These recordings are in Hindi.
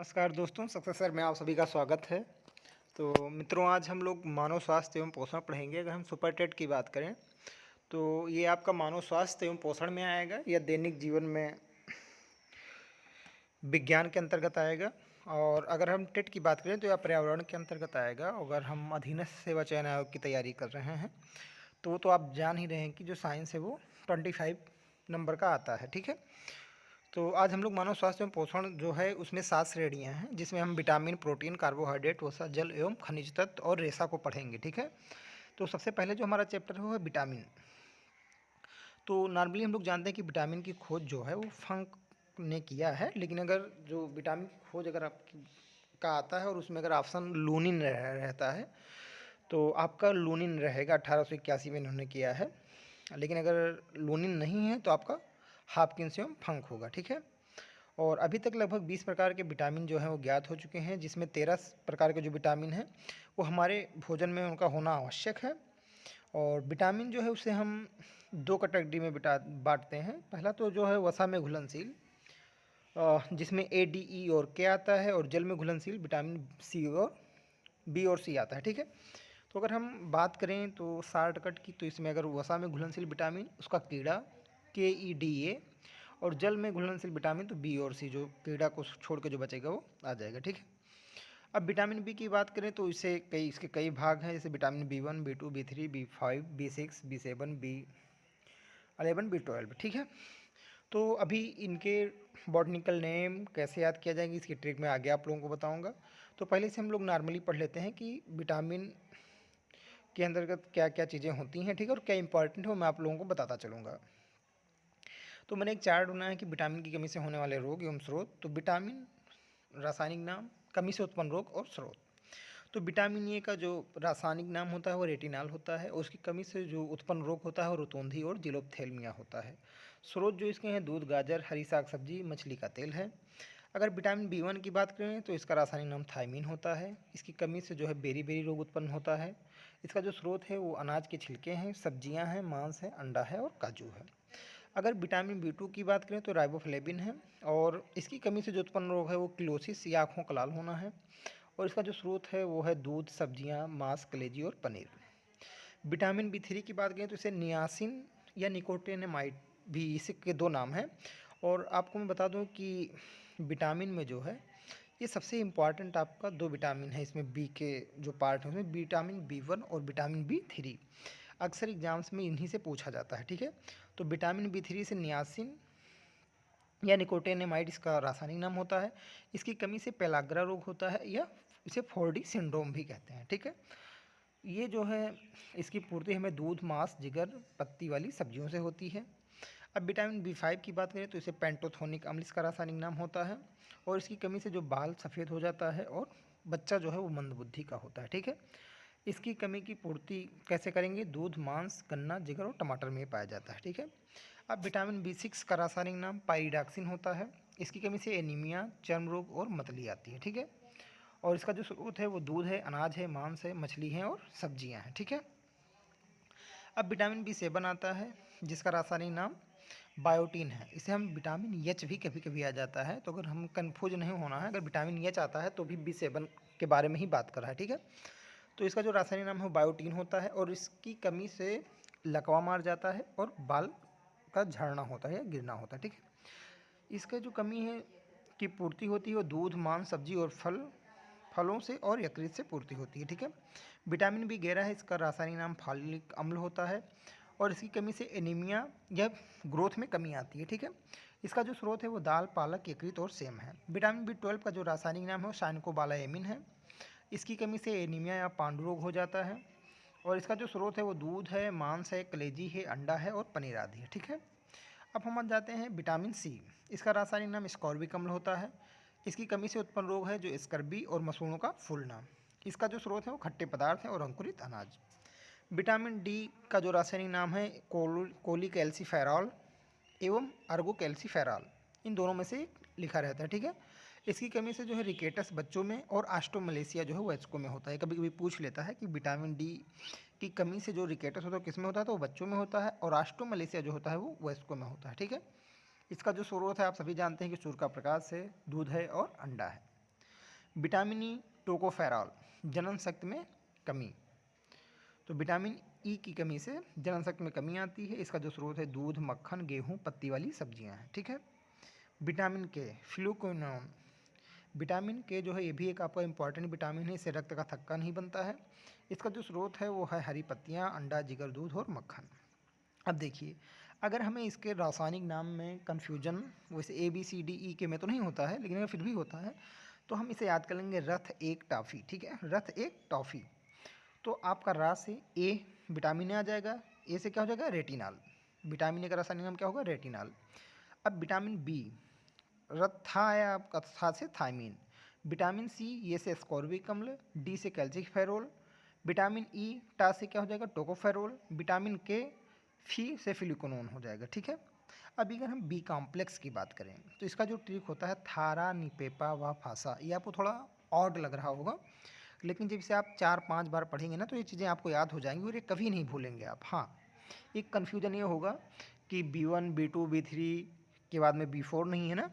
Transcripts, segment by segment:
नमस्कार दोस्तों, सक्सेस सर में आप सभी का स्वागत है। तो मित्रों, आज हम लोग मानव स्वास्थ्य एवं पोषण पढ़ेंगे। अगर हम सुपर टेट की बात करें तो ये आपका मानव स्वास्थ्य एवं पोषण में आएगा या दैनिक जीवन में विज्ञान के अंतर्गत आएगा। और अगर हम टेट की बात करें तो यह पर्यावरण के अंतर्गत आएगा। अगर हम अधीनस्थ सेवा चयन आयोग की तैयारी कर रहे हैं तो वो तो आप जान ही रहे हैं कि जो साइंस है वो 25 नंबर का आता है। ठीक है, तो आज हम लोग मानव स्वास्थ्य एवं पोषण जो है उसमें 7 श्रेणियां हैं, जिसमें हम विटामिन, प्रोटीन, कार्बोहाइड्रेट, वसा, जल एवं खनिज तत्व और रेशा को पढ़ेंगे। ठीक है, तो सबसे पहले जो हमारा चैप्टर है वो है विटामिन। तो नॉर्मली हम लोग जानते हैं कि विटामिन की खोज जो है वो फंक ने किया है, लेकिन अगर जो विटामिन की खोज अगर आपकी का आता है और उसमें अगर ऑप्शन लूनिन रहता है तो आपका लूनिन रहेगा। 1881 में इन्होंने किया है। लेकिन अगर लूनिन नहीं है तो आपका हापकिंस एवं फंक होगा। ठीक है, और अभी तक लगभग 20 प्रकार के विटामिन जो हैं वो ज्ञात हो चुके हैं, जिसमें 13 प्रकार के जो विटामिन हैं वो हमारे भोजन में उनका होना आवश्यक है। और विटामिन जो है उसे हम दो कैटेगरी में बांटते हैं। पहला तो जो है वसा में घुलनशील, जिसमें ए, डी, ई और के आता है, और जल में घुलनशील विटामिन सी और बी और सी आता है। ठीक है, तो अगर हम बात करें तो शॉर्टकट की, तो इसमें अगर वसा में घुलनशील विटामिन उसका कीड़ा KEDA, और जल में घुलनशील विटामिन तो बी और सी, जो कीड़ा को छोड़ के जो बचेगा वो आ जाएगा। ठीक है, अब विटामिन बी की बात करें तो इसके कई भाग हैं, जैसे vitamin B1, B2, B3, B5, B6, B7, B11, B12। ठीक है, तो अभी इनके बॉटनिकल नेम कैसे याद किया जाएंगे इसकी ट्रिक मैं आगे आप लोगों को बताऊंगा। तो पहले से हम लोग नॉर्मली पढ़ लेते हैं कि विटामिन के अंतर्गत क्या क्या चीज़ें होती हैं। ठीक है, और क्या इंपॉर्टेंट है वो मैं आप लोगों को बताता चलूँगा। तो मैंने एक चार्ट बनाया है कि विटामिन की कमी से होने वाले रोग एवं स्रोत। तो विटामिन रासायनिक नाम, कमी से उत्पन्न रोग और स्रोत। तो विटामिन ए का जो रासायनिक नाम होता है वो रेटिनॉल होता है, और उसकी कमी से जो उत्पन्न रोग होता है वो रोतोंधी और जिलोपथेलमिया होता है। स्रोत जो इसके हैं दूध, गाजर, हरी साग सब्जी, मछली का तेल है। अगर विटामिन B1 की बात करें तो इसका रासायनिक नाम थायमीन होता है। इसकी कमी से जो है बेरी बेरी रोग उत्पन्न होता है। इसका जो स्रोत है वो अनाज के छिलके हैं, सब्जियां हैं, मांस है, अंडा है और काजू है। अगर विटामिन B2 की बात करें तो राइबोफ्लेविन है, और इसकी कमी से जो उत्पन्न रोग है वो क्लोसिस या आँखों का लाल होना है। और इसका जो स्रोत है वो है दूध, सब्जियां, मांस, कलेजी और पनीर। विटामिन B3 की बात करें तो इसे नियासिन या निकोटिनामाइड भी, इसके दो नाम हैं। और आपको मैं बता दूं कि विटामिन में जो है ये सबसे इम्पॉर्टेंट आपका दो विटामिन है, इसमें बी के जो पार्ट है उसमें विटामिन B1 और विटामिन B3। अक्सर एग्जाम्स में इन्हीं से पूछा जाता है। ठीक है, तो विटामिन B3 से नियासिन या निकोटिनामाइड इसका रासायनिक नाम होता है। इसकी कमी से पेलाग्रा रोग होता है, या इसे 4D सिंड्रोम भी कहते हैं। ठीक है, ये जो है इसकी पूर्ति हमें दूध, मांस, जिगर, पत्ती वाली सब्जियों से होती है। अब विटामिन B5 की बात करें तो इसे पेंटोथोनिक अम्ल इसका रासायनिक नाम होता है, और इसकी कमी से जो बाल सफ़ेद हो जाता है और बच्चा जो है वो मंदबुद्धि का होता है। ठीक है, इसकी कमी की पूर्ति कैसे करेंगे? दूध, मांस, गन्ना, जिगर और टमाटर में पाया जाता है। ठीक है, अब विटामिन B6 का रासायनिक नाम पाइरिडॉक्सिन होता है। इसकी कमी से एनीमिया, चर्म रोग और मतली आती है। ठीक है, और इसका जो स्रोत है वो दूध है, अनाज है, मांस है, मछली है और सब्जियां हैं। ठीक है, अब विटामिन B7 आता है, जिसका रासायनिक नाम बायोटीन है। इसे हम विटामिन एच भी कभी कभी आ जाता है, तो अगर हम कंफ्यूज नहीं होना है, अगर विटामिन एच आता है तो भी B7 के बारे में ही बात कर रहा है। ठीक है, तो इसका जो रासायनिक नाम है वो बायोटीन होता है, और इसकी कमी से लकवा मार जाता है और बाल का झड़ना होता है या गिरना होता है। ठीक है, इसका जो कमी है की पूर्ति होती है वो दूध, मांस, सब्जी और फलों से और यकृत से पूर्ति होती है। ठीक है, विटामिन B11 है, इसका रासायनिक नाम फॉलिक अम्ल होता है, और इसकी कमी से एनीमिया या ग्रोथ में कमी आती है। ठीक है, इसका जो स्रोत है वो दाल, पालक, यकृत और सेम है। विटामिन B12 का जो रासायनिक नाम है वो साइनकोबालामिन है। इसकी कमी से एनीमिया या पांडु रोग हो जाता है, और इसका जो स्रोत है वो दूध है, मांस है, कलेजी है, अंडा है और पनीर आदि है। ठीक है, अब हम जाते हैं विटामिन C। इसका रासायनिक नाम स्कॉर्बिक अम्ल होता है। इसकी कमी से उत्पन्न रोग है जो स्कर्बी और मसूड़ों का फूलना। इसका जो स्रोत है वो खट्टे पदार्थ हैं और अंकुरित अनाज। विटामिन D का जो रासायनिक नाम है कोलिकैल्सिफेरॉल एवं अर्गोकैल्सिफेरॉल, इन दोनों में से एक लिखा रहता है। ठीक है, इसकी कमी से जो है रिकेटस बच्चों में और आस्ट्रोमलेशिया जो है वयस्कों में होता है। कभी कभी पूछ लेता है कि विटामिन D की कमी से जो रिकेटस होता है किस में होता है, तो वो बच्चों में होता है, और आस्ट्रोमलेशिया जो होता है वो वयस्कों में होता है। ठीक है, इसका जो स्रोत है आप सभी जानते हैं कि सूर्य का प्रकाश है, दूध है और अंडा है। विटामिन ई टोकोफेरॉल, जनन शक्ति में कमी। तो विटामिन ई की कमी से जनन शक्ति में कमी आती है। इसका जो स्रोत है दूध, मक्खन, गेहूँ, पत्ती वाली सब्जियां हैं, ठीक है। विटामिन के, फ्लूकोनोन, विटामिन के जो है ये भी एक आपका इंपॉर्टेंट विटामिन है। इससे रक्त का थक्का नहीं बनता है। इसका जो स्रोत है वो है हरी पत्तियाँ, अंडा, जिगर, दूध और मक्खन। अब देखिए, अगर हमें इसके रासायनिक नाम में कन्फ्यूजन वैसे ABCDE के में तो नहीं होता है, लेकिन अगर फिर भी होता है तो हम इसे याद कर लेंगे रथ एक टॉफ़ी, ठीक है, रथ एक टॉफ़ी। तो आपका रा से ए विटामिन ए आ जाएगा, ए से क्या हो जाएगा रेटिनॉल, विटामिन ए का रासायनिक नाम क्या होगा रेटिनॉल। अब विटामिन बी, रथा है आपका, था से थायमीन। विटामिन सी ये से एस्कॉर्बिक अम्ल, डी से कैल्सिफेरोल। विटामिन ई टा से क्या हो जाएगा टोकोफेरोल। विटामिन के फी से फिलिकोनोन हो जाएगा, ठीक है। अभी अगर हम बी कॉम्प्लेक्स की बात करें तो इसका जो ट्रिक होता है थारा, निपेपा व फासा, ये आपको थोड़ा ऑड लग रहा होगा, लेकिन जब इसे आप 4-5 बार पढ़ेंगे ना तो ये चीज़ें आपको याद हो जाएंगी और ये कभी नहीं भूलेंगे आप। हाँ, एक कन्फ्यूजन ये होगा कि B1, B2, B3 के बाद में B4 नहीं है ना,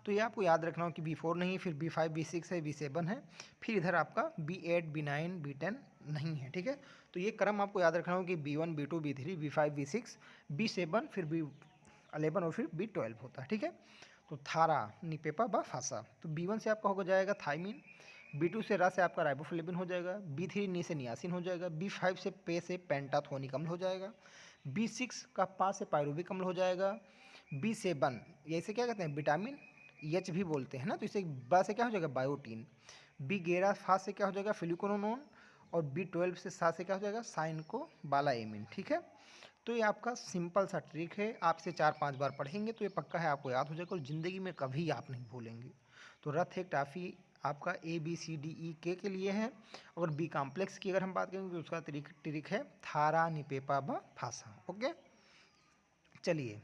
तो ये आपको याद रखना हो कि B4 नहीं, फिर B5, B6 है, B7 है, फिर इधर आपका B8, B9, B10 नहीं है, ठीक है। तो ये क्रम आपको याद रखना हो कि B1, B2, B3, B5, B6, B7, फिर B11 और फिर B12 होता है, ठीक है। तो थारा, निपेपा व फासा। तो B1 से आपका हो जाएगा थायमीन, B2 से रा से आपका राइबोफ्लेविन हो जाएगा, B3 नी से नियासिन हो जाएगा, B5 से पे से पेंटाथोनिक अम्ल हो जाएगा, B6 का पा से पायरुविक अम्ल हो जाएगा, B7 ये इसे क्या कहते हैं विटामिन एच भी बोलते हैं ना, तो इसे बा से क्या हो जाएगा बायोटीन। B11 फा से क्या हो जाएगा फिलिकोनोन, और B12 से सा से क्या हो जाएगा साइनको बालाएमिन, ठीक है। तो ये आपका सिंपल सा ट्रिक है, आप इसे 4-5 बार पढ़ेंगे तो ये पक्का है आपको याद हो जाएगा और ज़िंदगी में कभी आप नहीं भूलेंगे। तो रथ एक टाफ़ी आपका ABCDE के लिए है। और बी कॉम्प्लेक्स की अगर हम बात करेंगे तो उसका ट्रिक है थारा, निपेपा व फासा। ओके, चलिए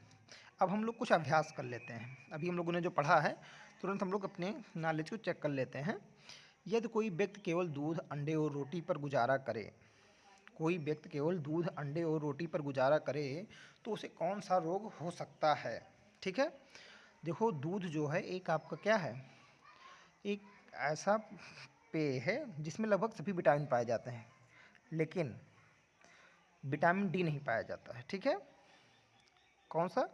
अब हम लोग कुछ अभ्यास कर लेते हैं। अभी हम लोगों ने जो पढ़ा है तुरंत हम लोग अपने नॉलेज को चेक कर लेते हैं। यदि कोई व्यक्ति केवल दूध, अंडे और रोटी पर गुजारा करे, कोई व्यक्ति केवल दूध, अंडे और रोटी पर गुजारा करे तो उसे कौन सा रोग हो सकता है, ठीक है। देखो, दूध जो है एक आपका क्या है, एक ऐसा पेय है जिसमें लगभग सभी विटामिन पाए जाते हैं, लेकिन विटामिन डी नहीं पाया जाता है, ठीक है। कौन सा,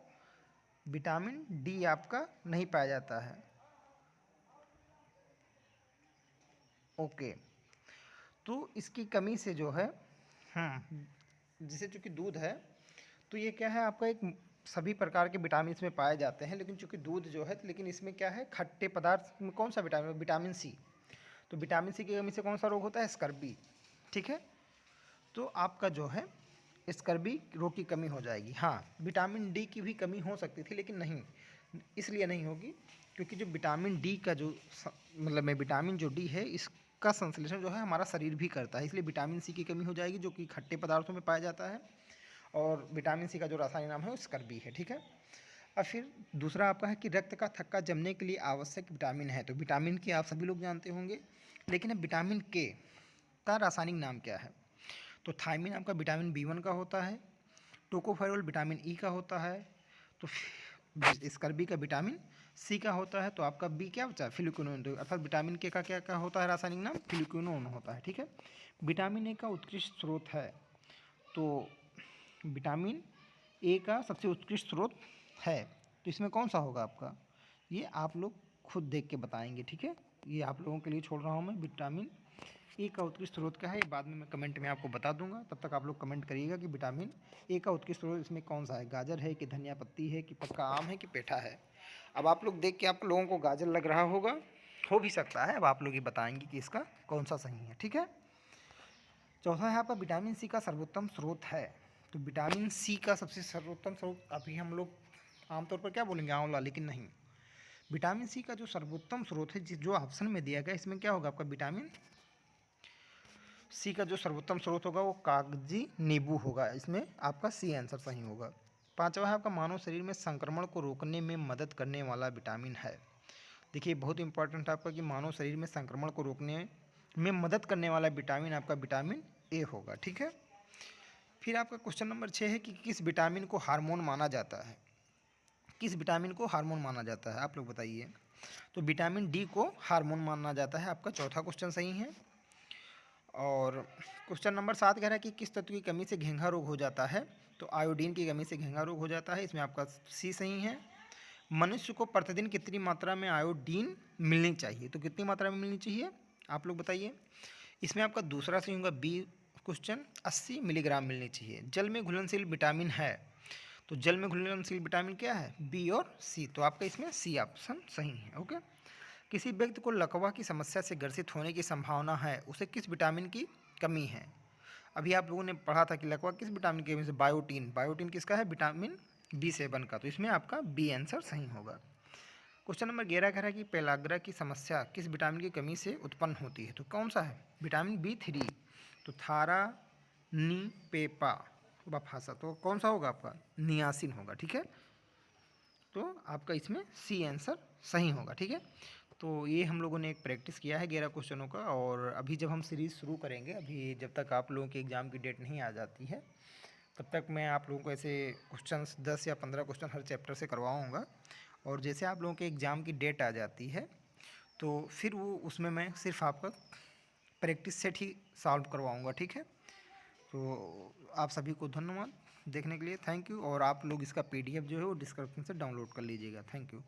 विटामिन डी आपका नहीं पाया जाता है। ओके, तो इसकी कमी से जो है जैसे चूँकि दूध है तो ये क्या है आपका एक सभी प्रकार के विटामिन में पाए जाते हैं, लेकिन चूँकि दूध जो है लेकिन इसमें क्या है खट्टे पदार्थ में कौन सा विटामिन, विटामिन सी। तो विटामिन सी की कमी से कौन सा रोग होता है स्कर्वी, ठीक है। तो आपका जो है स्कर्वी रोग की कमी हो जाएगी। हाँ, विटामिन डी की भी कमी हो सकती थी लेकिन नहीं, इसलिए नहीं होगी क्योंकि जो विटामिन डी का जो मतलब में विटामिन जो डी है इसका संश्लेषण जो है हमारा शरीर भी करता है, इसलिए विटामिन सी की कमी हो जाएगी जो कि खट्टे पदार्थों में पाया जाता है। और विटामिन सी का जो रासायनिक नाम है वो स्कर्वी है, ठीक है। अब फिर दूसरा आपका है कि रक्त का थक्का जमने के लिए आवश्यक विटामिन है। तो विटामिन के आप सभी लोग जानते होंगे, लेकिन अब विटामिन के का रासायनिक नाम क्या है। तो थायमीन आपका विटामिन B1 का होता है, टोकोफेरोल विटामिन ई का होता है, तो स्कर्वी का विटामिन सी का होता है। तो आपका बी क्या बचा फिलिकोनोन, तो अर्थात विटामिन के का क्या क्या होता है रासायनिक नाम फिलिकोनोन होता है, ठीक है। विटामिन ए का उत्कृष्ट स्रोत है, तो विटामिन ए का सबसे उत्कृष्ट स्रोत है, तो इसमें कौन सा होगा आपका, ये आप लोग खुद देख के बताएंगे, ठीक है। ये आप लोगों के लिए छोड़ रहा हूँ मैं, विटामिन ए का उत्कृष्ट स्रोत क्या है बाद में मैं कमेंट में आपको बता दूंगा। तब तक आप लोग कमेंट करिएगा कि विटामिन ए का उत्कृष्ट स्रोत इसमें कौन सा है, गाजर है कि धनिया पत्ती है कि पक्का आम है कि पेठा है। अब आप लोग देख के आप लोगों को गाजर लग रहा होगा, हो भी सकता है, अब आप लोग ये बताएंगे कि इसका कौन सा सही है, ठीक है। चौथा है आपका विटामिन सी का सर्वोत्तम स्रोत है। तो विटामिन सी का सबसे सर्वोत्तम स्रोत अभी हम लोग आमतौर पर क्या बोलेंगे आंवला, लेकिन नहीं, विटामिन सी का जो सर्वोत्तम स्रोत है जो ऑप्शन में दिया गया इसमें क्या होगा आपका विटामिन सी का जो सर्वोत्तम स्रोत होगा वो कागजी नींबू होगा, इसमें आपका सी आंसर सही होगा। पांचवा है आपका मानव शरीर में संक्रमण को रोकने में मदद करने वाला विटामिन है। देखिए बहुत इंपॉर्टेंट है आपका कि मानव शरीर में संक्रमण को रोकने में मदद करने वाला विटामिन आपका विटामिन ए होगा, ठीक है। फिर आपका क्वेश्चन नंबर 6 है कि किस विटामिन को हार्मोन माना जाता है, किस विटामिन को हार्मोन माना जाता है, आप लोग बताइए। तो विटामिन डी को हार्मोन माना जाता है। आपका चौथा क्वेश्चन सही है। और क्वेश्चन नंबर 7 कह रहा है कि किस तत्व की कमी से घेंघा रोग हो जाता है? तो आयोडीन की कमी से घेंघा रोग हो जाता है। इसमें आपका सी सही है। मनुष्य को प्रतिदिन कितनी मात्रा में आयोडीन मिलनी चाहिए? तो कितनी मात्रा में मिलनी चाहिए आप लोग बताइए। इसमें आपका दूसरा सही होगा बी क्वेश्चन, 80 मिलीग्राम मिलनी चाहिए। जल में घुलनशील विटामिन है, तो जल में घुलनशील विटामिन क्या है? बी और सी। तो आपका इसमें सी ऑप्शन सही है। ओके। किसी व्यक्ति को लकवा की समस्या से ग्रसित होने की संभावना है, उसे किस विटामिन की कमी है? अभी आप लोगों ने पढ़ा था कि लकवा किस विटामिन की कमी से? बायोटीन। बायोटीन किसका है? विटामिन B7 का। तो इसमें आपका बी आंसर सही होगा। क्वेश्चन नंबर 11 कह रहा है कि पेलाग्रा की समस्या किस विटामिन की कमी से उत्पन्न होती है? तो कौन सा है? Vitamin B3। तो थारा नी पेपा बफासा, तो कौन सा होगा आपका? नियासिन होगा। ठीक है, तो आपका इसमें सी आंसर सही होगा। ठीक है, तो ये हम लोगों ने एक प्रैक्टिस किया है 11 क्वेश्चनों का। और अभी जब हम सीरीज़ शुरू करेंगे, अभी जब तक आप लोगों के एग्ज़ाम की डेट नहीं आ जाती है, तब तक मैं आप लोगों को ऐसे क्वेश्चंस 10 या 15 क्वेश्चन हर चैप्टर से करवाऊँगा। और जैसे आप लोगों के एग्ज़ाम की डेट आ जाती है, तो फिर वो उसमें मैं सिर्फ आपका प्रैक्टिस सेट ही सॉल्व करवाऊँगा। ठीक है, तो आप सभी को धन्यवाद देखने के लिए, थैंक यू। और आप लोग इसका PDF जो है वो डिस्क्रिप्शन से डाउनलोड कर लीजिएगा। Thank you.